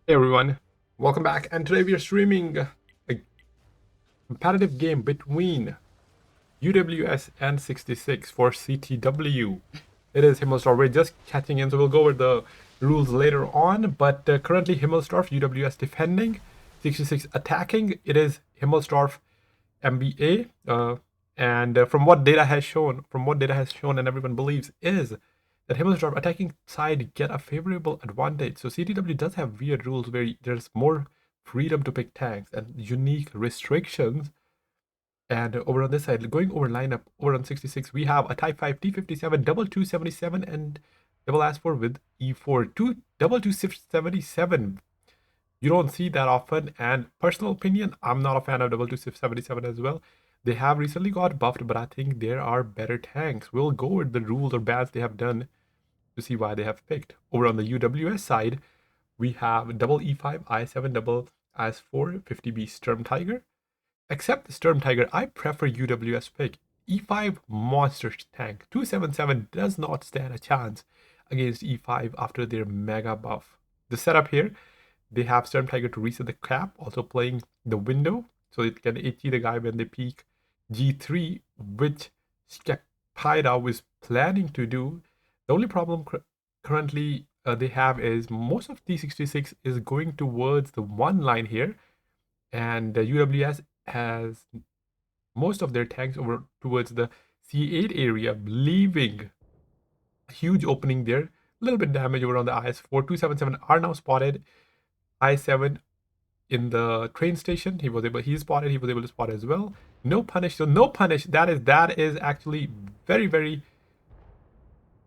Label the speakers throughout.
Speaker 1: Hey everyone, welcome back. And today we are streaming a competitive game between UWS and 66 for CTW. It is Himmelsdorf. We're just catching in, so we'll go over the rules later on. But currently Himmelsdorf, UWS defending, 66 attacking. It is Himmelsdorf MBA. And from what data has shown, and everyone believes, is that Himmelsdorf attacking side get a favorable advantage. So CTW does have weird rules where there's more freedom to pick tanks and unique restrictions. And over on this side, going over lineup, over on 66, we have a Type 5 T57, double 277, and double S4 with E4. Double 277. You don't see that often, and personal opinion, I'm not a fan of double 277 as well. They have recently got buffed, but I think there are better tanks. We'll go with the rules or bans they have done to see why they have picked. Over on the UWS side, we have double E5, I7, double IS4, 50B Sturm Tiger. Except the Sturm Tiger, I prefer UWS pick. E5 monster tank. 277 does not stand a chance against E5 after their mega buff. The setup here, they have Sturm Tiger to reset the cap, also playing the window, so it can HE the guy when they peak G3, which Skepida is planning to do. The only problem currently they have is most of T66 is going towards the one line here, and UWS has most of their tanks over towards the C8 area, leaving a huge opening there. A little bit damage over on the IS4. 277 are now spotted. I7 in the train station. He was able to spot as well. No punish. So no punish. That is actually very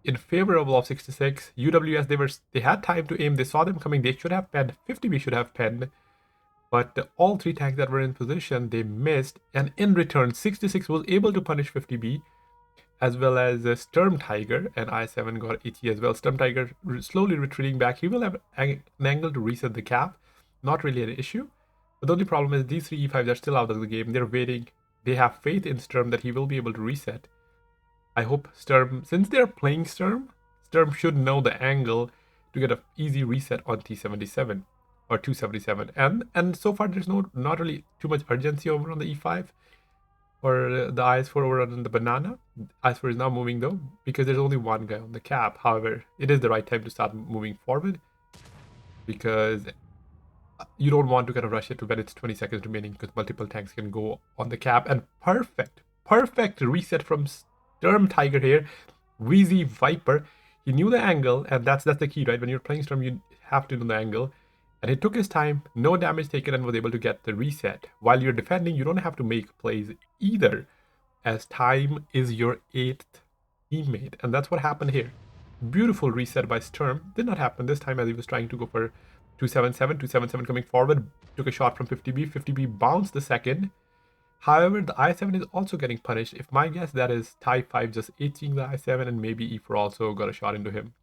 Speaker 1: in favorable of 66. UWS, they had time to aim. They saw them coming. They should have penned. 50B should have penned. But all three tanks that were in position, they missed. And in return, 66 was able to punish 50B, as well as Sturm Tiger, and I7 got HE as well. Sturm Tiger slowly retreating back. He will have an angle to reset the cap. Not really an issue. But the only problem is these three E5s are still out of the game. They're waiting. They have faith in Sturm that he will be able to reset. I hope Sturm, since they're playing Sturm should know the angle to get an easy reset on T77 or 277. And so far there's not really too much urgency over on the E5 or the IS4 over on the banana. IS4 is now moving though, because there's only one guy on the cap. However, it is the right time to start moving forward, because you don't want to kind of rush it to when it's 20 seconds remaining, because multiple tanks can go on the cap. And perfect reset from Sturm Tiger here. Wheezy Viper, he knew the angle, and that's the key, right? When you're playing Sturm, you have to know the angle. And he took his time, no damage taken, and was able to get the reset. While you're defending, you don't have to make plays either, as time is your 8th teammate. And that's what happened here. Beautiful reset by Sturm. Did not happen this time, as he was trying to go for 277. 277 coming forward, took a shot from 50B. 50B bounced the second. However, the I7 is also getting punished. If my guess, that is Type 5 just HEing the I7, and maybe E4 also got a shot into him.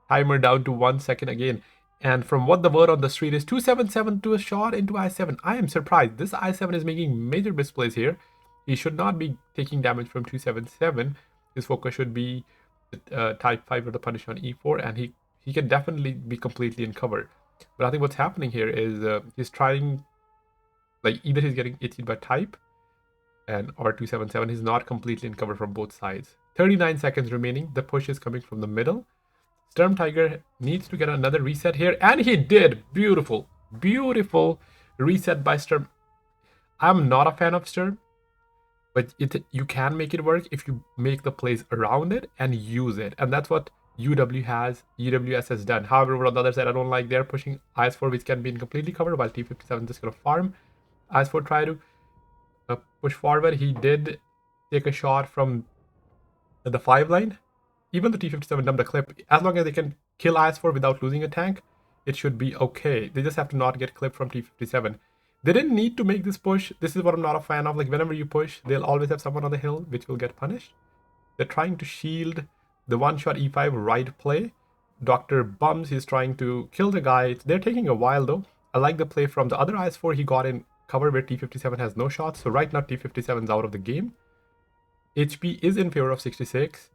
Speaker 1: Timer down to 1 second again. And from what the word on the street is, 277 to a shot into I7. I am surprised. This I7 is making major misplays here. He should not be taking damage from 277. His focus should be Type 5 or the punish on E4, and he can definitely be completely in cover. But I think what's happening here is he's trying, like, either he's getting hit by Type or 277. He's not completely in cover from both sides. 39 seconds remaining. The push is coming from the middle. Sturm Tiger needs to get another reset here, and he did. Beautiful reset by Sturm. I'm not a fan of Sturm, but you can make it work if you make the plays around it and use it, and that's what UWS has done. However, on the other side, I don't like they're pushing IS4, which can be in completely covered, while T57 just gonna farm. IS4 try to push forward. He did take a shot from the 5 line. Even the T57 dumped a clip. As long as they can kill IS4 without losing a tank, it should be okay. They just have to not get clipped from T57. They didn't need to make this push. This is what I'm not a fan of. Like, whenever you push, they'll always have someone on the hill, which will get punished. They're trying to shield the one-shot E5 right play. Dr. Bums, he's trying to kill the guy. They're taking a while, though. I like the play from the other IS4. He got in cover where T57 has no shots. So right now, T57 is out of the game. HP is in favor of 66.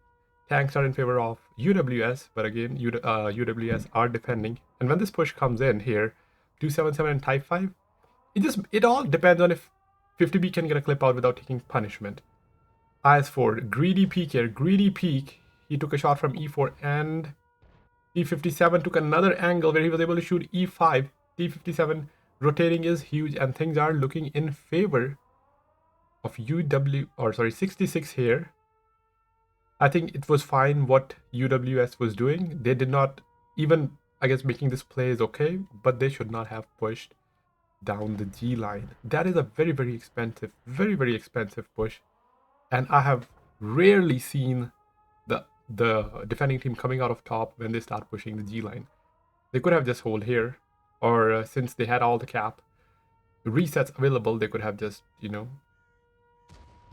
Speaker 1: Tanks are in favor of UWS, but again, UWS are defending. And when this push comes in here, 277 and Type 5. It all depends on if 50B can get a clip out without taking punishment. IS4, greedy peek here, greedy peek. He took a shot from E4 and T57 took another angle where he was able to shoot E5. T57 rotating is huge and things are looking in favor of 66 here. I think it was fine what UWS was doing. They did not even, I guess making this play is okay, but they should not have pushed down the G line. That is a very expensive push. And I have rarely seen the defending team coming out of top when they start pushing the G line. They could have just hold here, or since they had all the cap resets available, they could have just,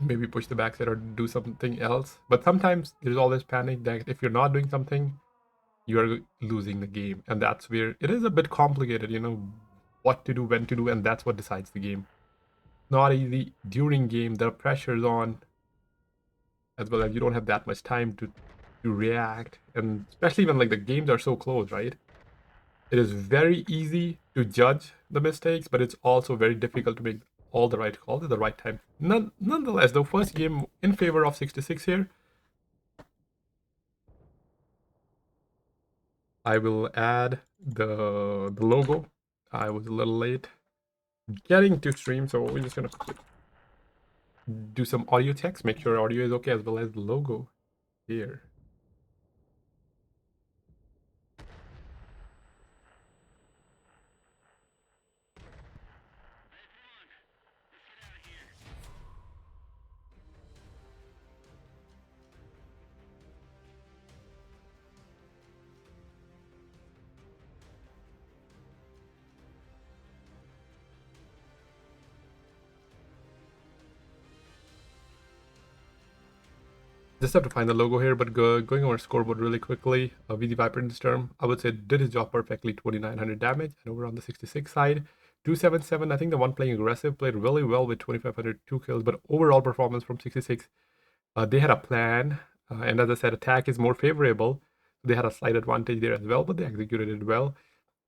Speaker 1: maybe push the backside or do something else. But sometimes there's always panic that if you're not doing something, you're losing the game. And that's where it is a bit complicated, what to do, when to do, and that's what decides the game. Not easy during game, there are pressures on, as well as you don't have that much time to react. And especially when like the games are so close, right? It is very easy to judge the mistakes, but it's also very difficult to make all the right calls at the right time. Nonetheless, the first game in favor of 66 here. I will add the logo. I was a little late getting to stream, so we're just gonna do some audio checks, make sure audio is okay, as well as the logo here. Just have to find the logo here, but going over scoreboard really quickly. VZ Viper in this term, I would say did his job perfectly, 2900 damage. And over on the 66 side, 277, I think the one playing aggressive played really well with 2500, 2 kills, but overall performance from 66, they had a plan. And as I said, attack is more favorable. They had a slight advantage there as well, but they executed it well.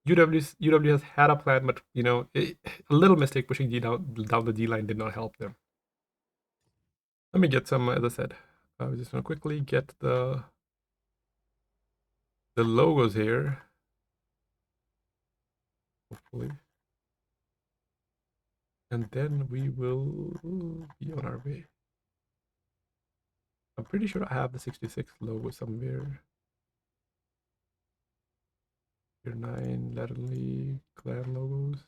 Speaker 1: UWS had a plan, but a little mistake pushing G down the G line did not help them. Let me get some, as I said, I was just gonna quickly get the logos here, hopefully, and then we will be on our way. I'm pretty sure I have the 66 logo somewhere. Tier 9, Latterly, clan logos.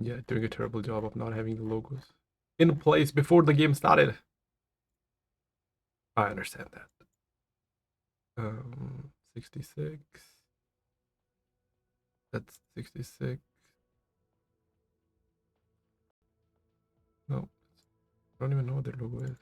Speaker 1: Yeah, doing a terrible job of not having the logos in place before the game started. I understand that. 66. That's 66. No, I don't even know what their logo is.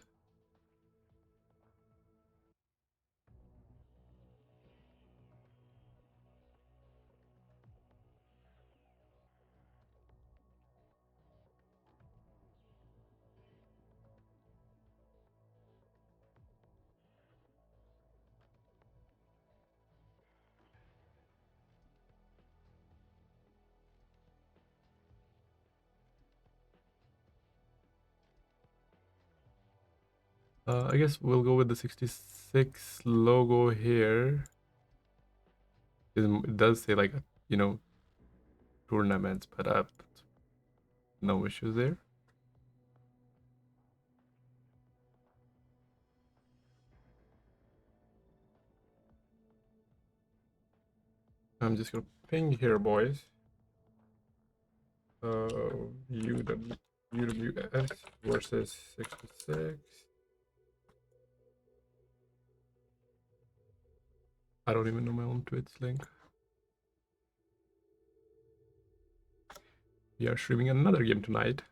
Speaker 1: I guess we'll go with the 66 logo here. It does say like, tournaments, but no issues there. I'm just gonna ping here, boys. UWS versus 66. I don't even know my own Twitch link. We are streaming another game tonight.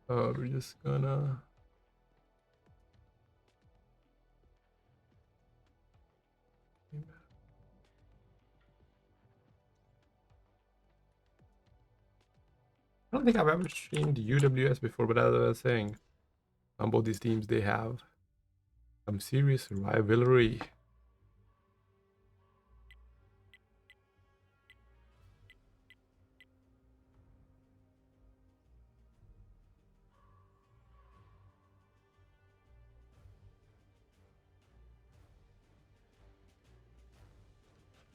Speaker 1: We're just gonna... I don't think I've ever streamed UWS before, but as I was saying, on both these teams, they have some serious rivalry.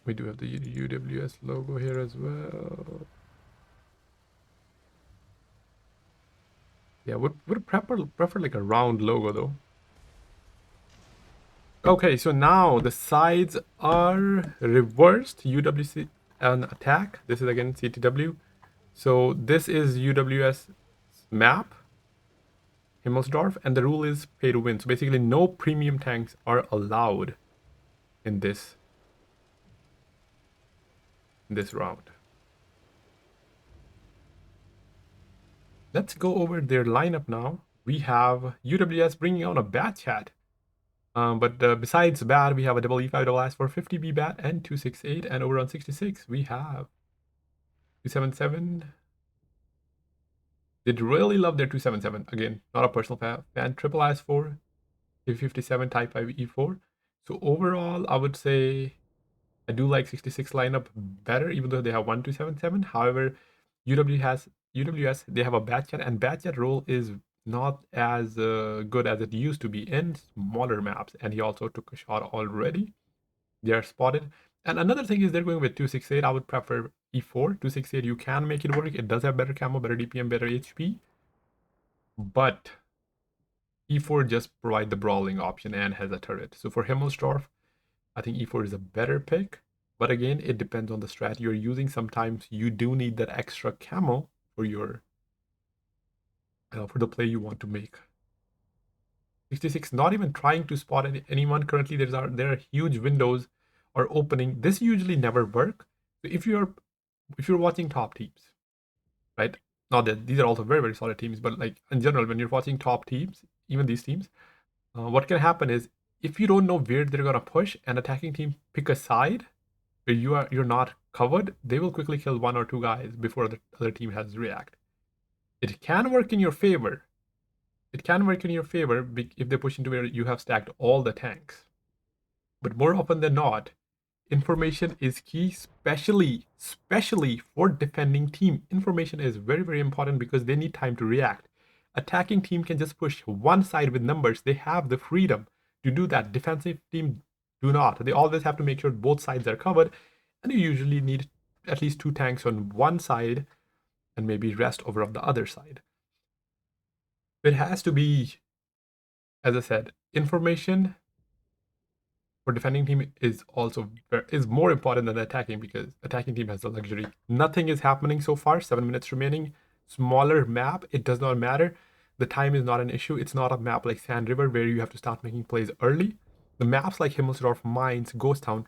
Speaker 1: We do have the UWS logo here as well. Yeah, would prefer like a round logo though. Okay, so now the sides are reversed. UWC and attack. This is again CTW. So this is UWS map, Himmelsdorf, and the rule is pay to win. So basically, no premium tanks are allowed in this round. Let's go over their lineup now. We have UWS bringing on a bat chat. But besides bat, we have a double E5 double S for 50B bat and 268. And over on 66, we have 277. Did really love their 277. Again, not a personal fan. Triple S4, 357 Type 5 E4. So overall, I would say I do like 66 lineup better, even though they have 1277. However, UWS, they have a bat chat, and bat chat role is not as good as it used to be in smaller maps. And he also took a shot already. They are spotted. And another thing is they're going with 268. I would prefer E4. 268, you can make it work. It does have better camo, better DPM, better HP. But E4 just provide the brawling option and has a turret. So for Himmelsdorf, I think E4 is a better pick. But again, it depends on the strat you're using. Sometimes you do need that extra camo for your for the play you want to make. 66 not even trying to spot anyone currently. There are huge windows are opening. This usually never work. So if you're watching top teams, right? Not that these are also very very solid teams, but like in general, when you're watching top teams, even these teams, what can happen is if you don't know where they're gonna push, an attacking team pick a side where you're not covered, they will quickly kill one or two guys before the other team has to react. It can work in your favor. It can work in your favor if they push into where you have stacked all the tanks. But more often than not, information is key, especially for defending team. Information is very very important because they need time to react. Attacking team can just push one side with numbers. They have the freedom to do that. Defensive team do not. They always have to make sure both sides are covered, and you usually need at least two tanks on one side and maybe rest over on the other side. It has to be, as I said, information for defending team is also is more important than attacking, because attacking team has the luxury. Nothing is happening so far. 7 minutes remaining. Smaller map. It does not matter. The time is not an issue. It's not a map like Sandriver where you have to start making plays early. The maps like Himmelsdorf, Mines, Ghost Town,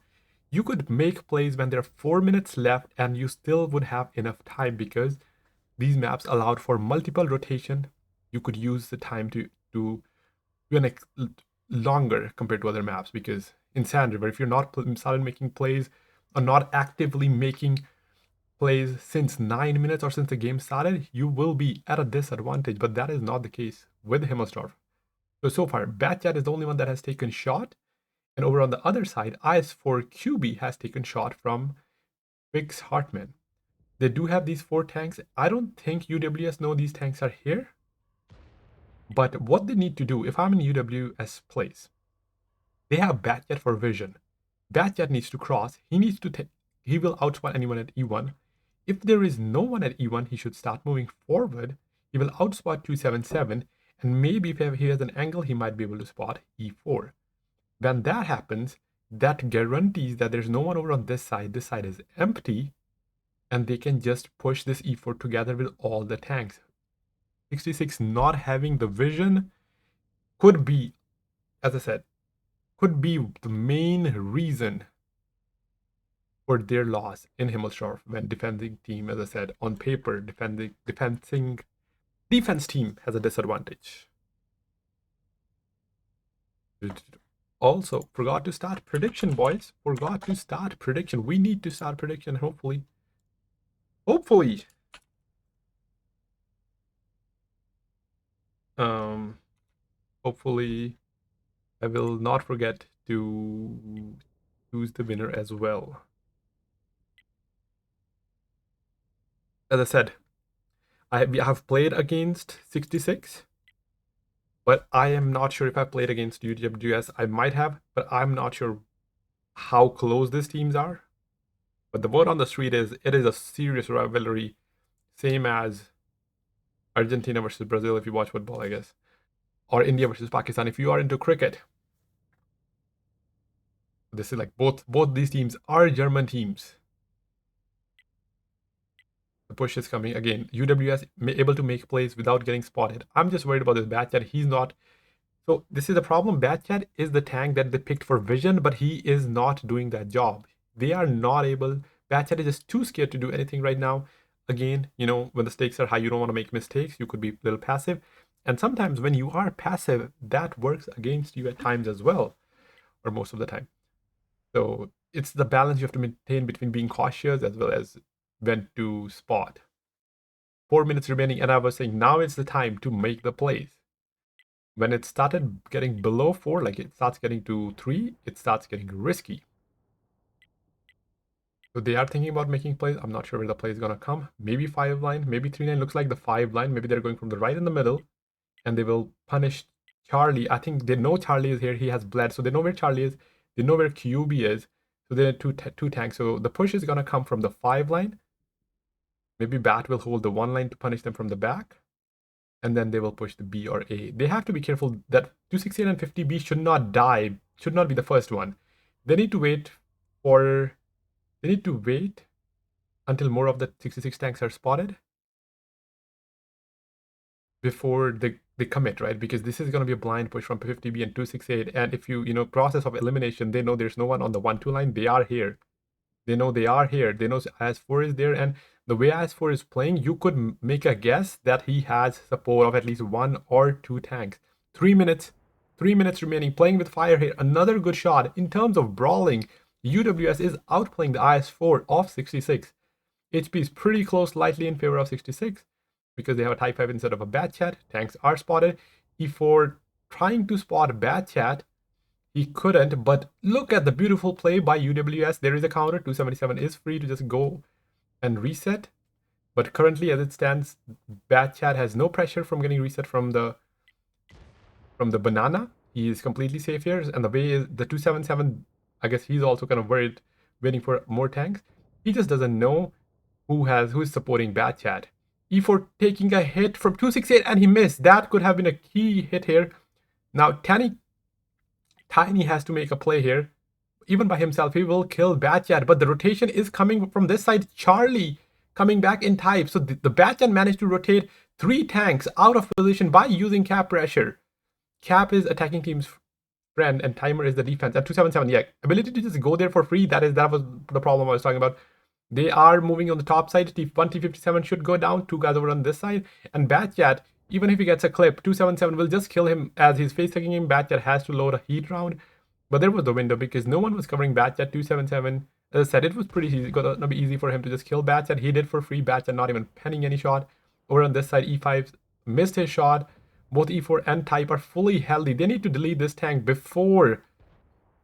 Speaker 1: you could make plays when there are 4 minutes left and you still would have enough time because these maps allowed for multiple rotation. You could use the time to an longer compared to other maps, because in Sand River, if you're not started making plays or not actively making plays since 9 minutes or since the game started, you will be at a disadvantage. But that is not the case with Himmelsdorf. So far, Batchat is the only one that has taken shot. And over on the other side, IS4QB has taken shot from Fix Hartman. They do have these 4 tanks. I don't think UWS know these tanks are here. But what they need to do, if I'm in UWS place, they have Batjet for vision. Batjet needs to cross. He will outspot anyone at E1. If there is no one at E1, he should start moving forward. He will outspot 277, and maybe if he has an angle, he might be able to spot E4. When that happens, that guarantees that there's no one over on this side. This side is empty, and they can just push this E4 together with all the tanks. 66 not having the vision could be, as I said, could be the main reason for their loss in Himmelsdorf when defending team, as I said, on paper, defending defense team has a disadvantage. Also, forgot to start prediction, boys. Forgot to start prediction. We need to start prediction, hopefully. Hopefully. Hopefully I will not forget to choose the winner as well. As I said, I have played against 66, but I am not sure if I played against UWS. I might have, but I'm not sure how close these teams are. But the word on the street is it is a serious rivalry, same as Argentina versus Brazil if you watch football, I guess, or India versus Pakistan if you are into cricket. This is like both these teams are German teams. The push is coming again. UWS able to make plays without getting spotted. I'm just worried about this Batchat. He's not. So this is the problem. Batchat is the tank that they picked for vision, but he is not doing that job. They are not able. Batchat is just too scared to do anything right now. Again, you know, when the stakes are high, you don't want to make mistakes. You could be a little passive. And sometimes when you are passive, that works against you at times as well, or most of the time. So it's the balance you have to maintain between being cautious as well as when to spot. 4 minutes remaining, and I was saying now it's the time to make the plays. When it started getting below 4, like it starts getting to 3, it starts getting risky. So they are thinking about making plays. I'm not sure where the play is going to come. Maybe 5 line, maybe 3 line. Looks like the 5 line. Maybe they're going from the right in the middle, and they will punish Charlie. I think they know Charlie is here. He has bled, so they know where Charlie is. They know where QB is. So they're two tanks. So the push is going to come from the 5 line. Maybe Bat will hold the 1 line to punish them from the back. And then they will push the B or A. They have to be careful that 268 and 50B should not die, should not be the first one. They need to wait until more of the 66 tanks are spotted before they commit, right? Because this is going to be a blind push from 50B and 268. And if you process of elimination, they know there's no one on the 1-2 line. They are here. They know they are here. They know IS4 is there. And the way IS4 is playing, you could make a guess that he has support of at least 1 or 2 tanks. 3 minutes remaining, playing with fire here. Another good shot. In terms of brawling, UWS is outplaying the IS4 of 66. HP is pretty close, slightly in favor of 66 because they have a Type 5 instead of a Batchat. Tanks are spotted. E4 trying to spot Batchat. He couldn't, but look at the beautiful play by UWS. There is a counter. 277 is free to just go and reset. But currently, as it stands, Batchat has no pressure from getting reset from the banana. He is completely safe here. And the way is the 277, I guess he's also kind of worried, waiting for more tanks. He just doesn't know who is supporting Batchat. E4 taking a hit from 268 and he missed. That could have been a key hit here. Now Tiny has to make a play here. Even by himself, he will kill Batchat, but the rotation is coming from this side. Charlie coming back in type. So the Batchat managed to rotate 3 tanks out of position by using cap pressure. Cap is attacking team's friend and Timer is the defense. At 277, yeah, ability to just go there for free. That was the problem I was talking about. They are moving on the top side. T1, T57 should go down. 2 guys over on this side. And Batchat, even if he gets a clip, 277 will just kill him as he's face tagging him. Batchat has to load a heat round. But there was the window because no one was covering Batchat. 277. As I said, it was pretty easy. Gonna be easy for him to just kill Batchat. He did for free. Batchat not even penning any shot. Over on this side, E5 missed his shot. Both E4 and Type are fully healthy. They need to delete this tank before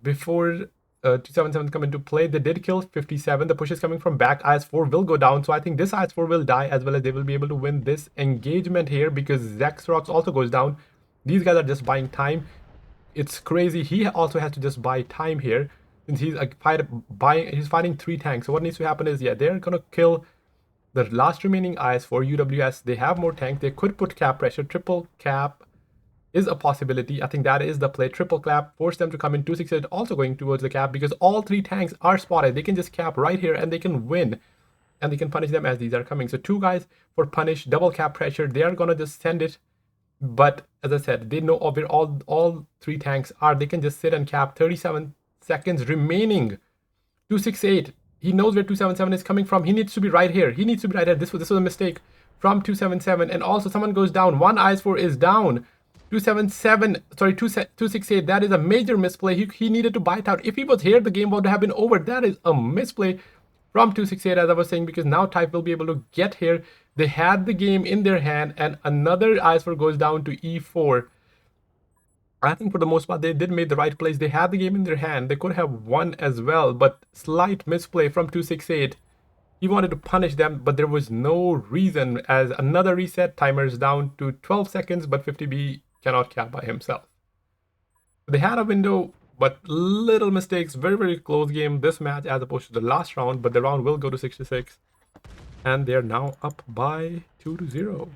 Speaker 1: 277 come into play. They did kill 57. The push is coming from back. IS4 will go down. So I think this IS4 will die as well as they will be able to win this engagement here because Zexrox also goes down. These guys are just buying time. It's crazy. He also has to just buy time here since he's he's fighting 3 tanks. So what needs to happen is, yeah, they're gonna kill the last remaining IS4 UWS. They have more tanks. They could put cap pressure. Triple cap is a possibility. I think that is the play. Triple cap, force them to come in. 268 also going towards the cap because all 3 tanks are spotted. They can just cap right here and they can win. And they can punish them as these are coming. So 2 guys for punish, double cap pressure. They are gonna just send it. But as I said, they know where all 3 tanks are. They can just sit and cap. 37 seconds remaining. 268. He knows where 277 is coming from. He needs to be right here. This was a mistake from 277, and also someone goes down. One IS4 is down. 277, sorry, 268. That is a major misplay. He needed to bite out. If he was here, the game would have been over. That is a misplay from 268, as I was saying, because now Type will be able to get here. They had the game in their hand, and another IS4 goes down to E4. I think for the most part, they did make the right plays. They had the game in their hand. They could have won as well, but slight misplay from 268. He wanted to punish them, but there was no reason, as another reset, timers down to 12 seconds, but 50B cannot cap by himself. They had a window, but little mistakes. Very, very close game this match as opposed to the last round, but the round will go to 66. And they're now up by 2-0.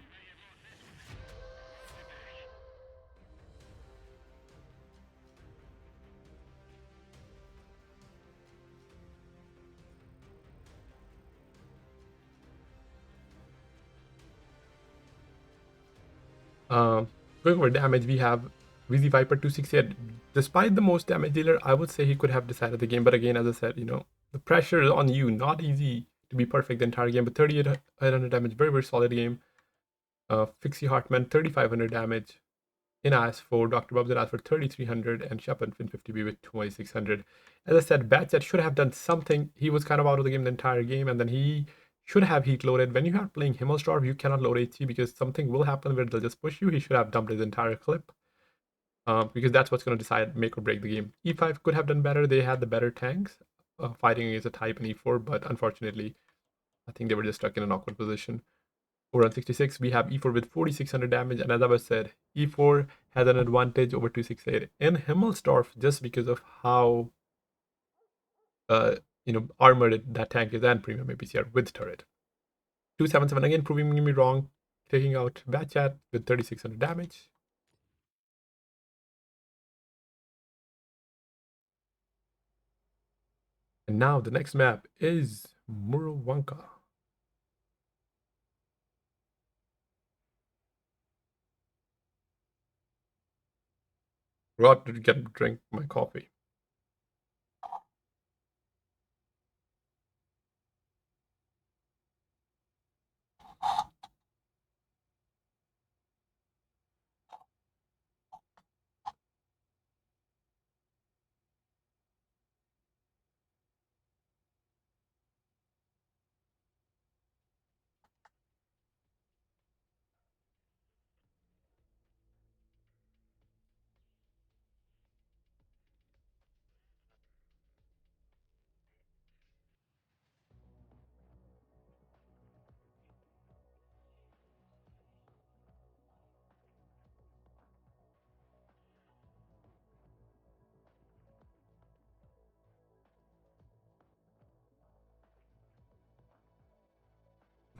Speaker 1: Going over damage, we have VZ Viper 268. Despite the most damage dealer, I would say he could have decided the game. But again, as I said, the pressure is on you. Not easy to be perfect the entire game. But 3800 damage, very, very solid game. Fixie Hartman, 3500 damage. In IS4, Dr. Bubs asked for 3300, and Shepard Fin 50B with 2600. As I said, Batchat should have done something. He was kind of out of the game the entire game, and then he should have heat loaded. When you are playing himmelsdorf, you cannot load HE because something will happen where they'll just push you. He should have dumped his entire clip because that's what's going to decide, make or break the game. E5 could have done better. They had the better tanks fighting against a Type in E4, but unfortunately, I think they were just stuck in an awkward position. Over on 66, we have E4 with 4600 damage, and as I was said, E4 has an advantage over 268 in himmelsdorf just because of how armored that tank is and premium APCR with turret. 277 again proving me wrong, taking out Batchat with 3600 damage. And now the next map is Murovanka. Got to drink my coffee.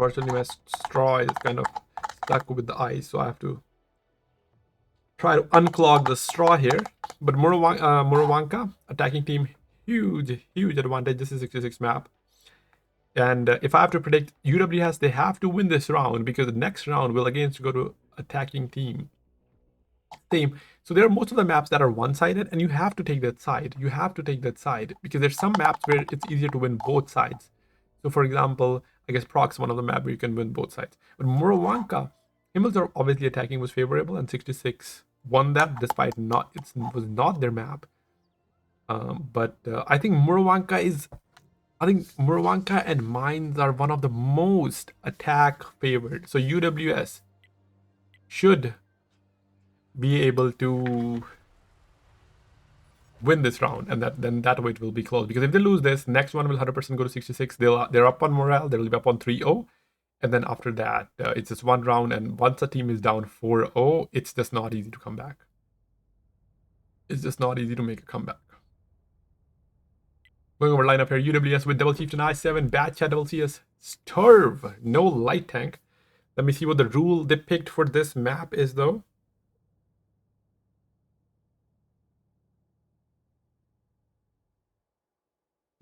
Speaker 1: Unfortunately, my straw is kind of stuck with the ice, so I have to try to unclog the straw here. But Murovanka, attacking team, huge advantage. This is 66 map. And if I have to predict UWS, they have to win this round because the next round will again go to attacking team. So there are most of the maps that are one-sided, and you have to take that side. You have to take that side because there's some maps where it's easier to win both sides. So for example, I guess Proc's one of the maps where you can win both sides. But Murovanka, himmelsdorf obviously attacking was favorable, and 66 won that despite it was not their map. But I think Murovanka and Mines are one of the most attack favored. So UWS should be able to win this round, and then that way it will be close. Because if they lose this, next one will 100% go to 66. They're up on morale. They'll be up on 3-0, and then after that, it's just one round. And once a team is down 4-0, it's just not easy to come back. It's just not easy to make a comeback. Going over lineup here, UWS with Double Chieftain I7, Batchat Double CS, Sturv, no light tank. Let me see what the rule they picked for this map is though.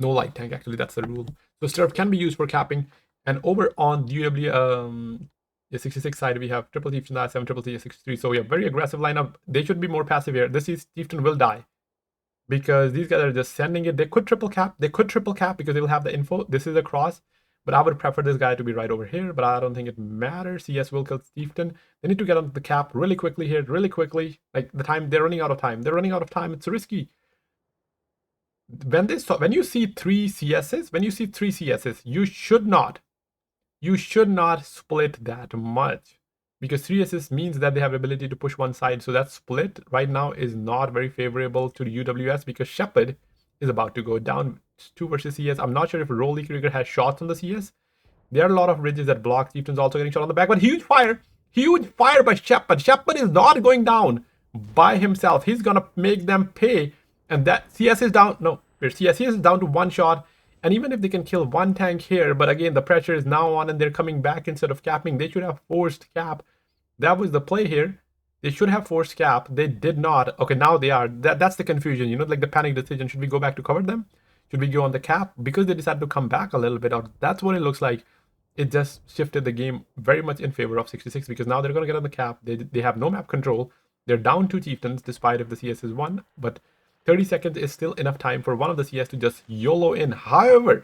Speaker 1: No light tank, actually, that's the rule. So Sturv can be used for capping. And over on the 66 side, we have Triple Chieftain I7, Triple CS63. So we have very aggressive lineup. They should be more passive here. This Chieftain will die, because these guys are just sending it. They could triple cap because they will have the info. This is a cross, But I would prefer this guy to be right over here, but I don't think it matters. CS will kill Chieftain. They need to get on the cap really quickly here, really quickly. Like the time, they're running out of time. They're running out of time. It's risky. When you see three CSs, you should not split that much, because 3 assists means that they have ability to push one side. So that split right now is not very favorable to the UWS, because Shepard is about to go down. It's 2 versus CS. I'm not sure if Rolly Krieger has shots on the CS. There are a lot of ridges that block. Chieftain's also getting shot on the back, but huge fire by Shepard. Shepard is not going down by himself. He's gonna make them pay, and that CS is down. No, CS is down to 1 shot. And even if they can kill 1 tank here, but again, the pressure is now on and they're coming back instead of capping. They should have forced cap. That was the play here. They should have forced cap. They did not. Okay, now they are. That's the confusion, like the panic decision. Should we go back to cover them? Should we go on the cap? Because they decided to come back a little bit out. That's what it looks like. It just shifted the game very much in favor of 66, because now they're going to get on the cap. They have no map control. They're down 2 chieftains despite if the CS is 1, but 30 seconds is still enough time for one of the CS to just YOLO in. However,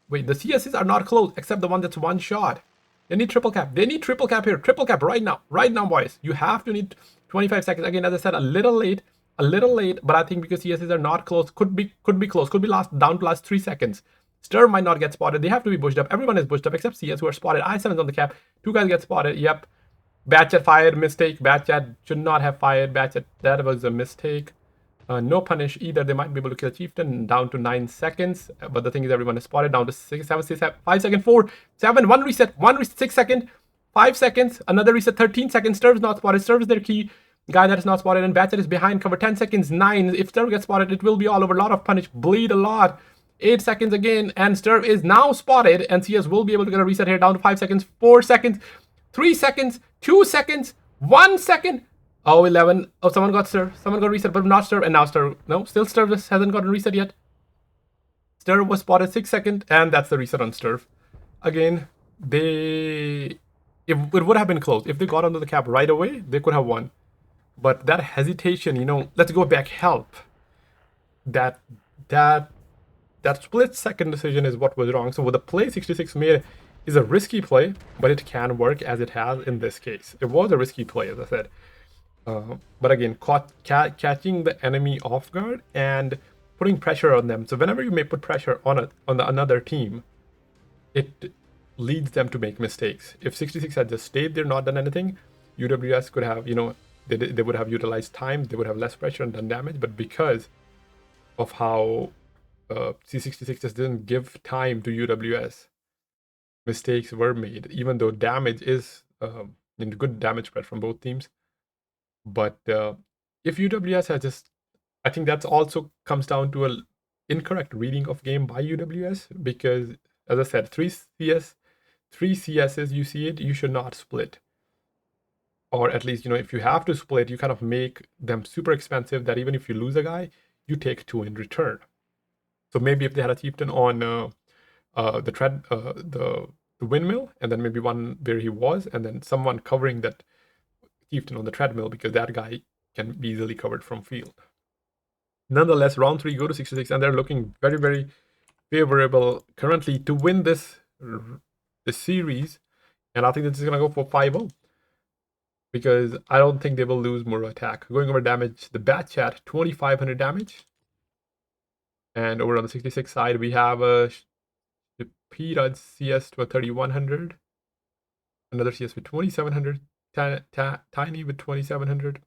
Speaker 1: wait, the CSs are not close except the one that's 1 shot. They need triple cap. They need triple cap here. Triple cap right now. Right now, boys. You have to need 25 seconds. Again, as I said, a little late, but I think because CSs are not close, could be close, could be down to last 3 seconds. Stir might not get spotted. They have to be pushed up. Everyone is pushed up except CS, who are spotted. I7's on the cap. 2 guys get spotted. Yep. Batchat fired. Mistake. Batchat should not have fired. Batchat, that was a mistake. No punish either. They might be able to kill Chieftain. Down to 9 seconds. But the thing is, everyone is spotted. Down to 6, 7, 6, 5 seconds. 4, 7. 1 reset. 6 seconds. 5 seconds. Another reset. 13 seconds. Stir's not spotted. Stir's their key guy that is not spotted. And Batchat is behind cover. 10 seconds. 9. If Stir gets spotted, it will be all over. A lot of punish. Bleed a lot. 8 seconds again. And Stir is now spotted. And CS will be able to get a reset here. Down to 5 seconds. 4 seconds. 3 seconds. 2 seconds. 1 second. Oh, 11. Oh, someone got Stir. Someone got reset, but not Stir. And now Stir. No, still Stir hasn't gotten reset yet. Stir was spotted 6 seconds, and that's the reset on Stir. Again, it would have been close. If they got onto the cap right away, they could have won. But that hesitation, let's go back, help. That split second decision is what was wrong. So what the play 66 made is a risky play, but it can work as it has in this case. It was a risky play, as I said. But again, catching the enemy off guard and putting pressure on them. So whenever you may put pressure on another team, it leads them to make mistakes. If 66 had just stayed there, not done anything, UWS could have, they would have utilized time, they would have less pressure and done damage. But because of how C66 just didn't give time to UWS, mistakes were made, even though damage is in good damage spread from both teams. But if UWS has just, I think that also comes down to an incorrect reading of game by UWS, because as I said, 3 CSs, you see it, you should not split. Or at least, if you have to split, you kind of make them super expensive that even if you lose a guy, you take 2 in return. So maybe if they had a chieftain on the windmill, and then maybe one where he was, and then someone covering that chieftain on the treadmill, because that guy can be easily covered from field. Nonetheless, round 3 go to 66, and they're looking very, very favorable currently to win this series. And I think this is gonna go for 5-0, because I don't think they will lose more attack. Going over damage, the Batchat 2500 damage, and over on the 66 side we have a Pira CS to a 3100, another CS with 2700. Tiny with 2700,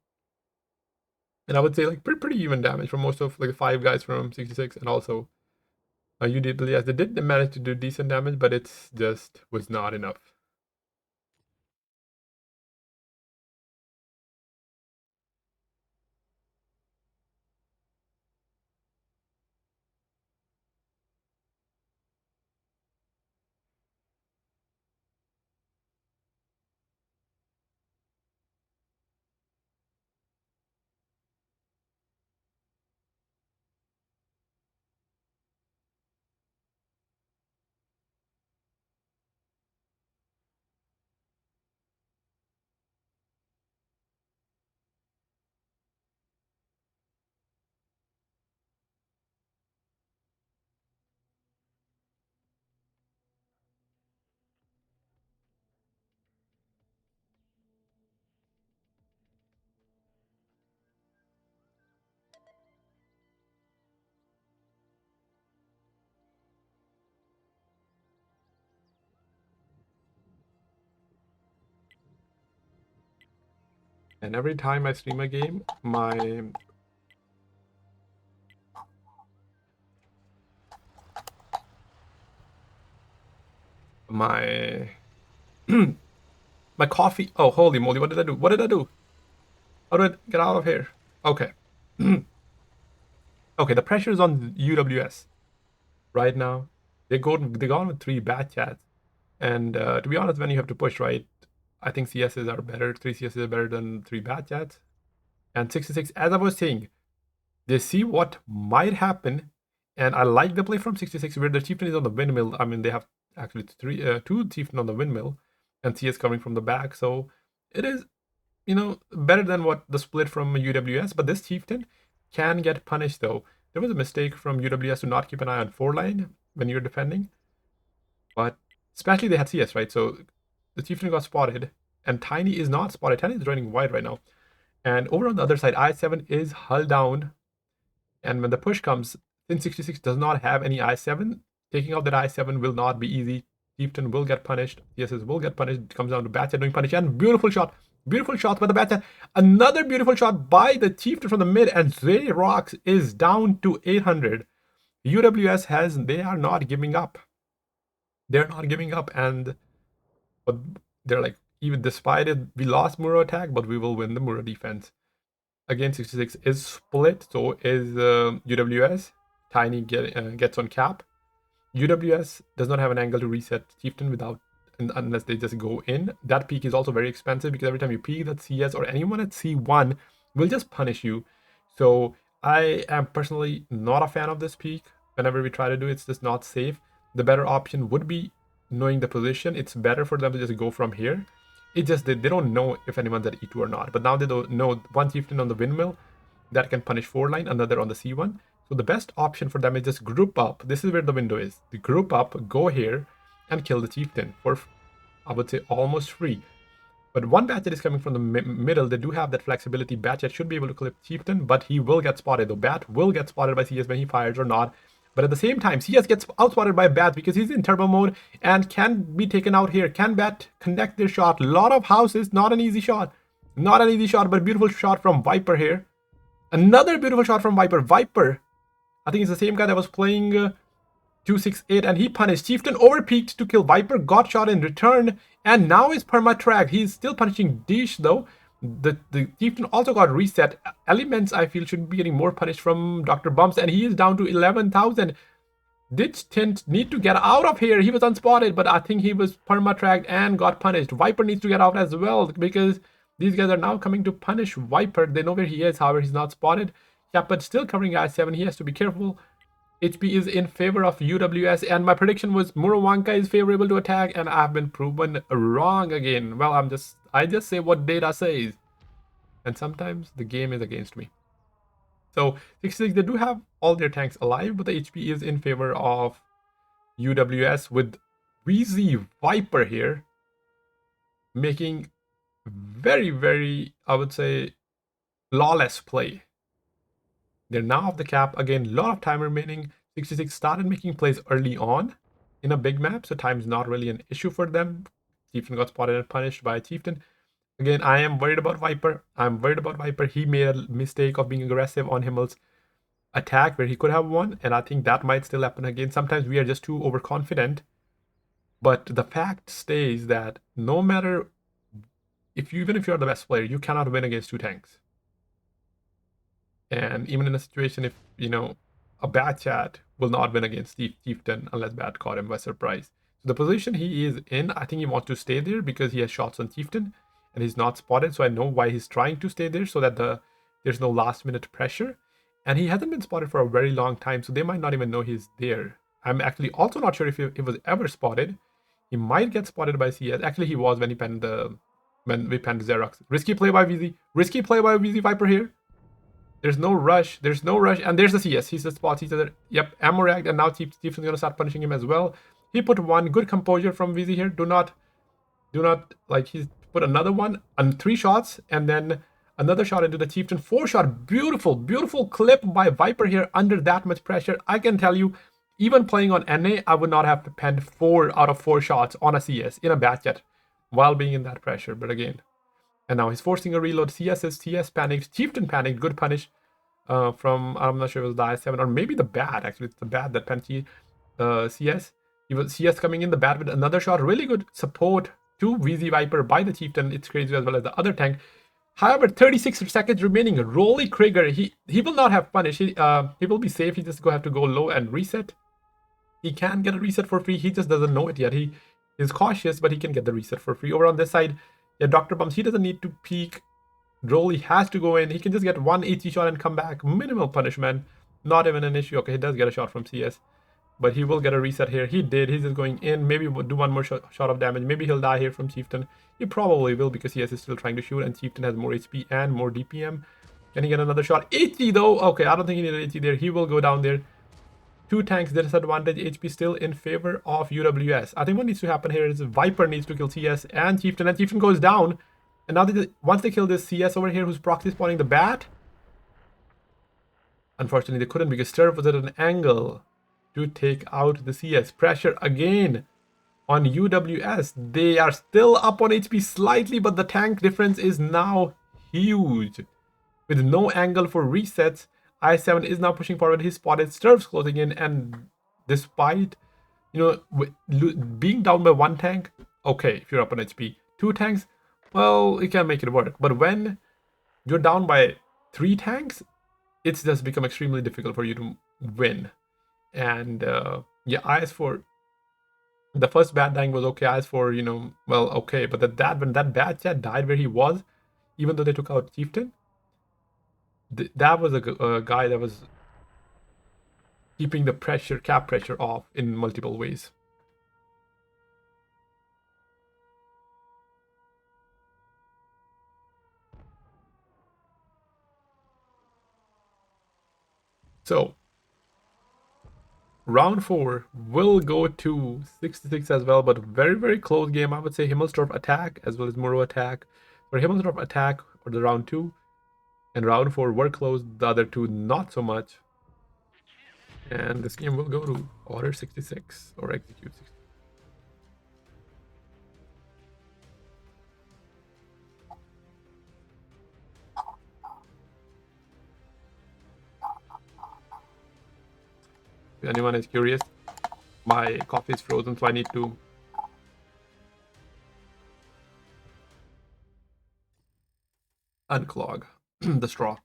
Speaker 1: and I would say like pretty even damage from most of like 5 guys from 66, and also UWS. They did manage to do decent damage, but it's just was not enough. And every time I stream a game, my my coffee. Oh, holy moly! What did I do? What did I do? How do I get out of here? Okay. Okay, the pressure is on UWS right now. They gone with 3 bad chats, and to be honest, when you have to push right, I think CSs are better. 3 CSs are better than 3 bad chats. And 66, as I was saying, they see what might happen, and I like the play from 66 where the chieftain is on the windmill. I mean, they have actually 2 chieftain on the windmill, and CS coming from the back, so it is, better than what the split from UWS. But this chieftain can get punished though. There was a mistake from UWS to not keep an eye on 4 line when you're defending, but especially they had CS, right? So the chieftain got spotted, and Tiny is not spotted. Tiny is running wide right now, and over on the other side, I7 is hull down. And when the push comes, since 66 does not have any I7, taking out that I7 will not be easy. Chieftain will get punished. CSS will get punished. It comes down to Batchat doing punish. And beautiful shot. Beautiful shot by the Batchat. Another beautiful shot by the Chieftain from the mid. And Zay Rocks is down to 800. UWS they are not giving up. They're not giving up. But they're like, even despite it, we lost Muro attack, but we will win the Muro defense. Again, 66 is split, so is UWS. Tiny gets on cap. UWS does not have an angle to reset Chieftain without, unless they just go in. That peak is also very expensive because every time you peek that CS or anyone at C1 will just punish you. So I am personally not a fan of this peak. Whenever we try to do it, it's just not safe. The better option would be knowing the position. It's better for them to just go from here. It's just that they don't know if anyone's at E2 or not. But now they don't know one chieftain on the windmill that can punish 4 line, another on the C1. So the best option for them is just group up. This is where the window is. The group up, go here, and kill the chieftain for, I would say, almost free. But one Batchet is coming from the middle. They do have that flexibility. Batchet should be able to clip chieftain, but he will get spotted. Though Bat will get spotted by CS when he fires or not. But at the same time, CS gets outspotted by Bat because he's in turbo mode and can be taken out here. Can Bat connect their shot? Lot of houses, not an easy shot. Not an easy shot, but beautiful shot from Viper here. Another beautiful shot from Viper. Viper, I think it's the same guy that was playing 268, and he punished. Chieftain overpeaked to kill Viper, got shot in return, and now is perma-tracked. He's still punishing Dish though. The Chieftain also got reset. Elements, I feel, should be getting more punished from Dr. Bumps, and he is down to 11,000. Ditch Tint need to get out of here. He was unspotted, but I think he was perma-tracked and got punished. Viper needs to get out as well because these guys are now coming to punish Viper. They know where he is, however, he's not spotted. Yeah, but still covering I7. He has to be careful. HP is in favor of UWS, and my prediction was murovanka is favorable to attack, and I've been proven wrong again. Well, I just say what data says, and sometimes the game is against me. So 66, they do have all their tanks alive, but the HP is in favor of UWS with Wheezy Viper here making very, very, I would say, flawless play. They're now off the cap. Again, lot of time remaining. 66 started making plays early on in a big map, so time's not really an issue for them. Chieftain got spotted and punished by Chieftain. Again, I am worried about Viper. I'm worried about Viper. He made a mistake of being aggressive on Himmel's attack where he could have won, and I think that might still happen again. Sometimes we are just too overconfident. But the fact stays that no matter even if you're the best player, you cannot win against 2 tanks. And even in a situation if, a bad chat will not win against Chieftain unless Bat caught him by surprise. So the position he is in, I think he wants to stay there because he has shots on Chieftain and he's not spotted. So I know why he's trying to stay there so that there's no last minute pressure. And he hasn't been spotted for a very long time, so they might not even know he's there. I'm actually also not sure if he was ever spotted. He might get spotted by CS. Actually, he was when we penned Xerox. Risky play by VZ. Risky play by VZ Viper here. There's no rush. There's no rush. And there's the CS. He's the spots each other. Yep, ammo ragged. And now Chieftain's going to start punishing him as well. He put one. Good composure from VZ here. Do not, like, he's put another one and 3 shots. And then another shot into the Chieftain. 4 shot. Beautiful, beautiful clip by Viper here under that much pressure. I can tell you, even playing on NA, I would not have to pen 4 out of 4 shots on a CS in a Batchet while being in that pressure. But again, And now he's forcing a reload. CS panicked. Chieftain panicked. Good punish from, I'm not sure if it was the I7 or maybe the bat. Actually, it's the bat that punched CS. He was CS coming in the bat with another shot. Really good support to VZ Viper by the Chieftain. It's crazy as well as the other tank. However, 36 seconds remaining. Rolly Krieger, he will not have punish. He will be safe. He just have to go low and reset. He can get a reset for free. He just doesn't know it yet. He is cautious, but he can get the reset for free. Over on this side, yeah, Dr. Bumps, he doesn't need to peek. Rolly has to go in. He can just get one HE shot and come back. Minimal punishment. Not even an issue. Okay, he does get a shot from CS. But he will get a reset here. He did. He's just going in. Maybe do one more shot of damage. Maybe he'll die here from Chieftain. He probably will because CS is still trying to shoot and Chieftain has more HP and more DPM. Can he get another shot? 80 though. Okay, I don't think he needed 80 there. He will go down there. Two tanks disadvantage. HP still in favor of UWS. I think what needs to happen here is Viper needs to kill CS and Chieftain goes down. And now once they kill this CS over here who's proxy spawning the bat, unfortunately they couldn't because Sturf was at an angle to take out the CS. Pressure again on UWS. They are still up on HP slightly, but the tank difference is now huge. With no angle for resets, I7 is now pushing forward. He spotted Sturf's closing in, and despite being down by one tank, okay, if you're up on HP, two tanks, well, you can make it work. But when you're down by three tanks, it's just become extremely difficult for you to win. And yeah, IS4, the first bad tank was okay. IS4, well, okay, but when that bad chat died where he was, even though they took out Chieftain, that was a guy that was keeping the cap pressure off in multiple ways. So round 4 will go to 66 as well, but very, very close game. I would say Himmelsdorf attack as well as Muro attack. For Himmelsdorf attack for the round 2 and round 4 were close, the other two not so much. And this game will go to order 66 or execute 66. If anyone is curious, my coffee is frozen, so I need to unclog the straw.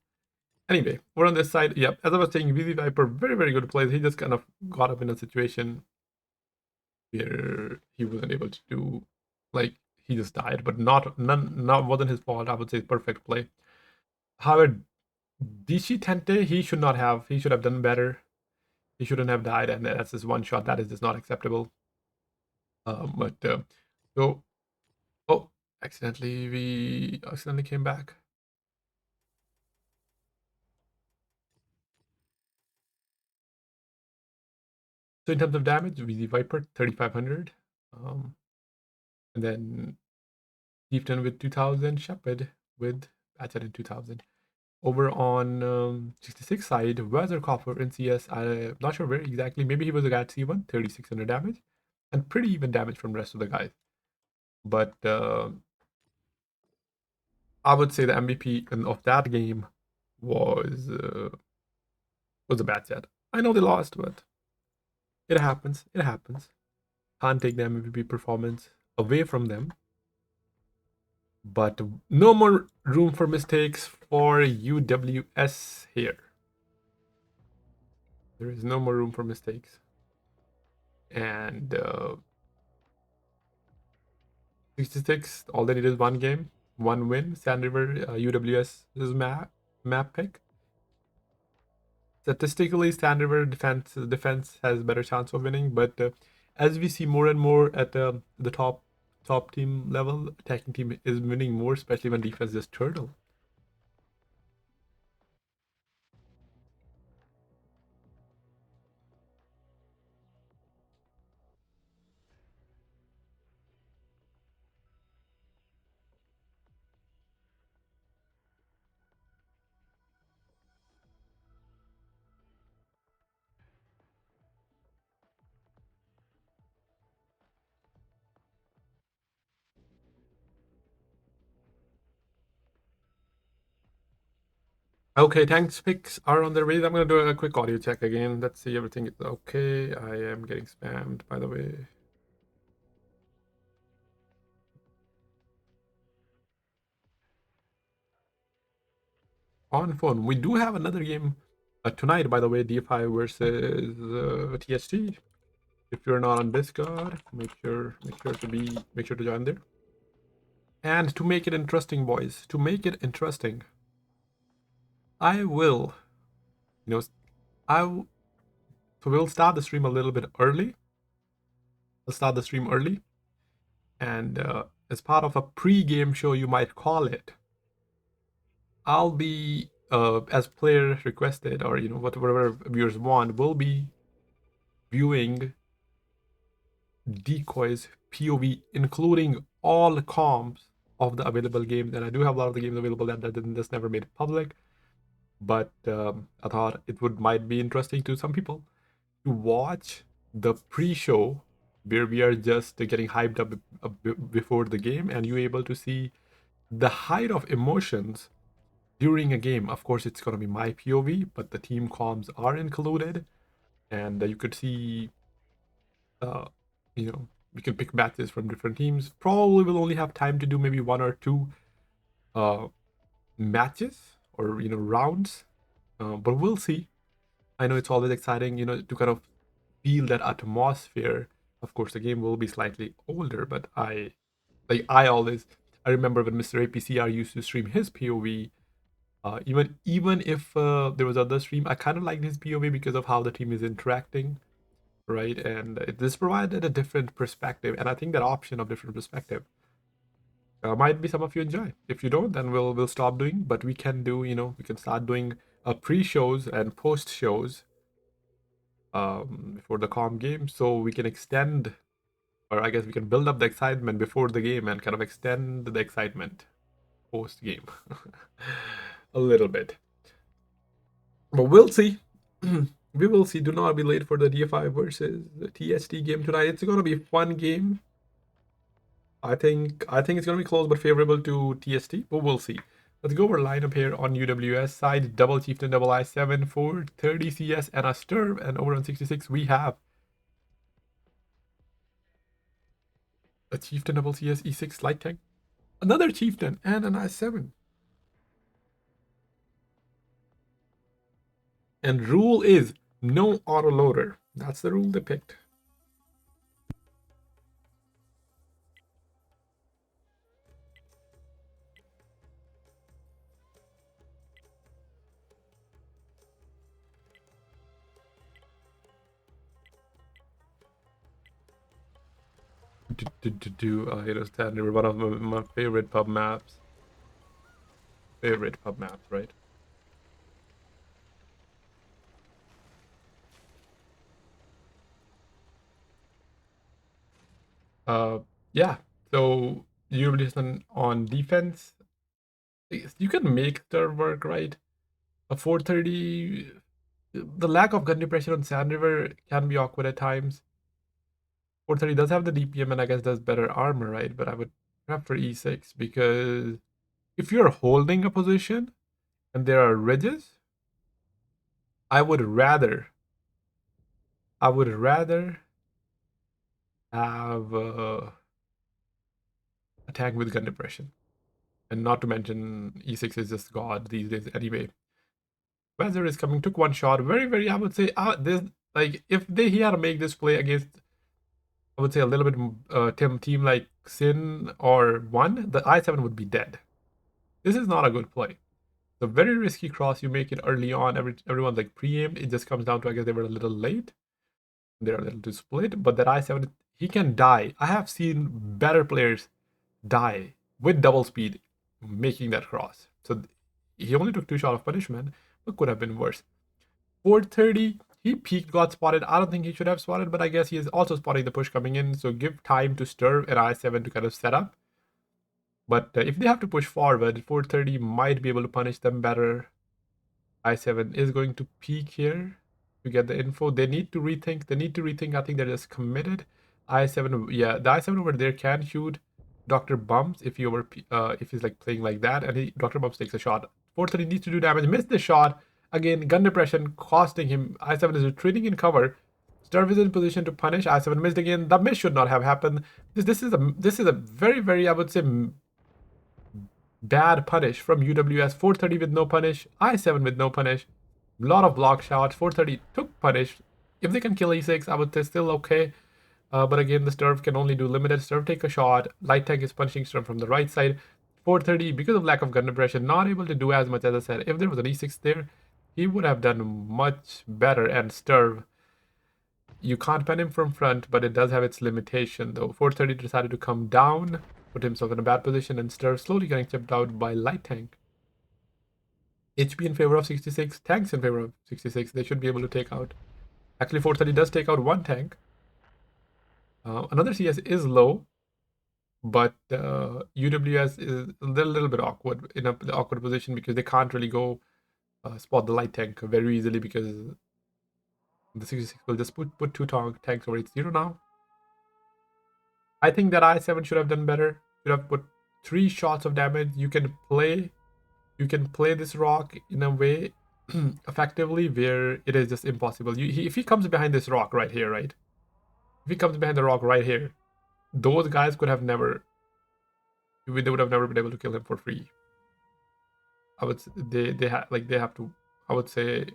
Speaker 1: Anyway, we're on this side. Yep, as I was saying, VZ Viper, very, very good player. He just kind of got up in a situation where he wasn't able to do, like, he just died, but not wasn't his fault. I would say perfect play. However, Dishi Tente, he should have done better. He shouldn't have died, and that's just one shot. That is just not acceptable. So, oh, we accidentally came back. So in terms of damage, VZ Viper 3,500, and then Chieftain with 2,000, Shepherd with Batchet in 2,000. Over on 66 side, Weathercopper in CS, I'm not sure where exactly. Maybe he was a guy at C1, 3,600 damage, and pretty even damage from the rest of the guys. But I would say the MVP of that game was a bad set. I know they lost, but it happens. It happens. Can't take the MVP performance away from them. But no more room for mistakes for UWS here. There is no more room for mistakes. And 66, all they need is one game, one win. Sandriver, UWS is map pick. Statistically, Sandriver defense has better chance of winning, but as we see more and more at the top team level, attacking team is winning more, especially when defense just turtle. Okay, tanks picks are on their way. I'm gonna do a quick audio check again. Let's see everything is okay. I am getting spammed, by the way. On phone, we do have another game tonight, by the way. DFI versus TST. If you're not on Discord, make sure to join there. And to make it interesting, boys, to make it interesting, I will, you know, so we'll start the stream a little bit early. I'll start the stream early, and as part of a pre-game show, you might call it, I'll be, as player requested, or whatever viewers want, will be viewing decoys POV, including all comps of the available games. And I do have a lot of the games available that just never made public. But I thought it might be interesting to some people to watch the pre-show where we are just getting hyped up before the game, and you're able to see the height of emotions during a game. Of course, it's going to be my POV, but the team comms are included, and you could see, uh, we can pick matches from different teams. Probably will only have time to do maybe one or two uh, matches or rounds, but we'll see. I know it's always exciting, to kind of feel that atmosphere. Of course, the game will be slightly older, but I remember when Mr. APCR used to stream his POV. Even if there was other stream, I kind of liked his POV because of how the team is interacting, right? And this provided a different perspective, and I think that option of different perspective might be some of you enjoy. If you don't, then we'll stop doing. But we can do, we can start doing pre-shows and post-shows for the calm game, so we can extend, or I guess we can build up the excitement before the game and kind of extend the excitement post game a little bit. But we'll see. We will see. Do not be late for the DFI versus the TST game tonight. It's gonna be a fun game. I think it's gonna be close but favorable to TST, but we'll see. Let's go over lineup here on UWS side. Double Chieftain, double I7 for 30 CS and a Sturb, and over on 66 we have a Chieftain, double CS, E6 light tank, another Chieftain, and an I7. And rule is no autoloader. That's the rule they picked. Sandriver, one of my favorite pub maps. Right? Yeah. So UWS on defense, you can make their work, right. A 430. The lack of gun depression on Sandriver can be awkward at times. 430 does have the DPM and I guess does better armor, right? But I would prefer E6 because if you're holding a position and there are ridges, I would rather have a tank with gun depression. And not to mention E6 is just god these days anyway. Weather is coming, took one shot. Very, very, I would say, this, like, if he had to make this play against, I would say, a little bit team like Sin or One, the I7 would be dead. This is not a good play. The very risky cross, you make it early on. Everyone's like pre-aimed. It just comes down to, I guess they were a little late. They're a little too split. But that I7, he can die. I have seen better players die with double speed making that cross. So he only took 2 shots of punishment, but could have been worse. 430, he peeked, got spotted. I don't think he should have spotted, but I guess he is also spotting the push coming in. So give time to Sturv and I7 to kind of set up. But if they have to push forward, 430 might be able to punish them better. I7 is going to peek here to get the info. They need to rethink. I think they're just committed. I7, yeah, the I7 over there can shoot Dr. Bumps if he's like playing like that, and Dr. Bumps takes a shot 430 needs to do damage. Missed the shot. Again, gun depression costing him. I7 is retreating in cover. Sturv is in position to punish. I7 missed again. The miss should not have happened. This is a very, I would say, bad punish from UWS. 430 with no punish. I7 with no punish. A lot of block shots. 430 took punish. If they can kill E6, I would say still okay. But again, the Sturv can only do limited. Sturv take a shot. Light tank is punishing Sturv from the right side. 430, because of lack of gun depression, not able to do as much as I said. If there was an E6 there, he would have done much better. And Sturv, you can't pen him from front, but it does have its limitation though. 430 decided to come down, put himself in a bad position, and Sturv slowly getting chipped out by light tank. HP in favor of 66, tanks in favor of 66. They should be able to take out. Actually, 430 does take out one tank. Another CS is low, but UWS is a little bit awkward in an awkward position because they can't really go spot the light tank very easily because the 66 will just put two tanks over 8-0 now. I think that I7 should have done better. Should have put 3 shots of damage. You can play this rock in a way effectively where it is just impossible. If he comes behind this rock right here, right? If he comes behind the rock right here, those guys could have never. They would have never been able to kill him for free. I would they have to. I would say,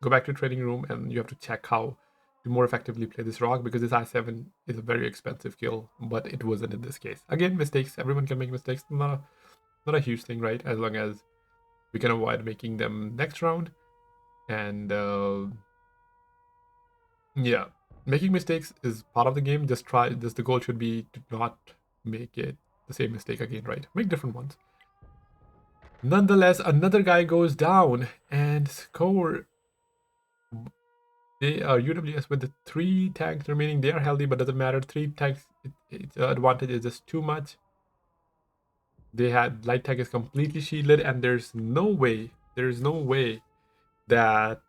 Speaker 1: go back to training room and you have to check how to more effectively play this rock because this I7 is a very expensive kill, but it wasn't in this case. Again, mistakes. Everyone can make mistakes. Not a huge thing, right? As long as we can avoid making them next round. And yeah, making mistakes is part of the game. Just the goal should be to not make it the same mistake again, right? Make different ones. Nonetheless, another guy goes down and score. They are UWS with the 3 tanks remaining. They are healthy, but doesn't matter. 3 tanks, its advantage is just too much. They had light tank is completely shielded, and there's no way that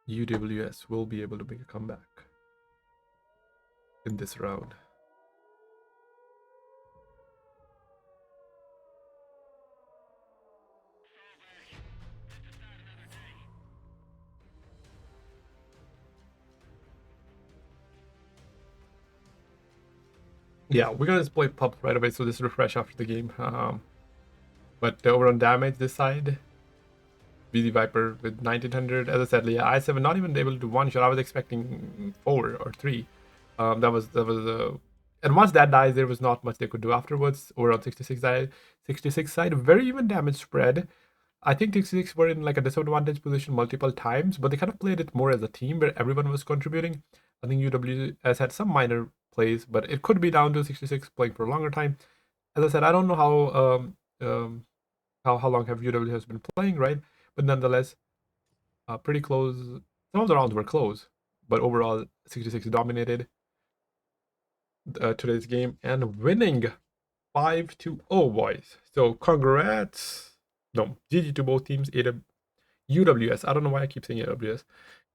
Speaker 1: UWS will be able to make a comeback in this round. Yeah, we're gonna display pubs right away, so this refresh after the game. But over on damage this side, BZ Viper with 1900. As I said, yeah, I7 not even able to do one shot. I was expecting 4 or 3. That was and once that dies, there was not much they could do afterwards. Over on 66 side, very even damage spread. I think 66 were in like a disadvantage position multiple times, but they kind of played it more as a team where everyone was contributing. I think UWS had some minor plays, but it could be down to 66 playing for a longer time. As I said, I don't know how long have UWS been playing, right? But nonetheless, pretty close. Some of the rounds were close, but overall 66 dominated today's game and winning 5-0, boys. So congrats. No, GG to both teams. UWS. I don't know why I keep saying AWS.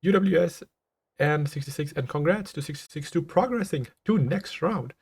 Speaker 1: UWS and 66, and congrats to 66 to progressing to next round.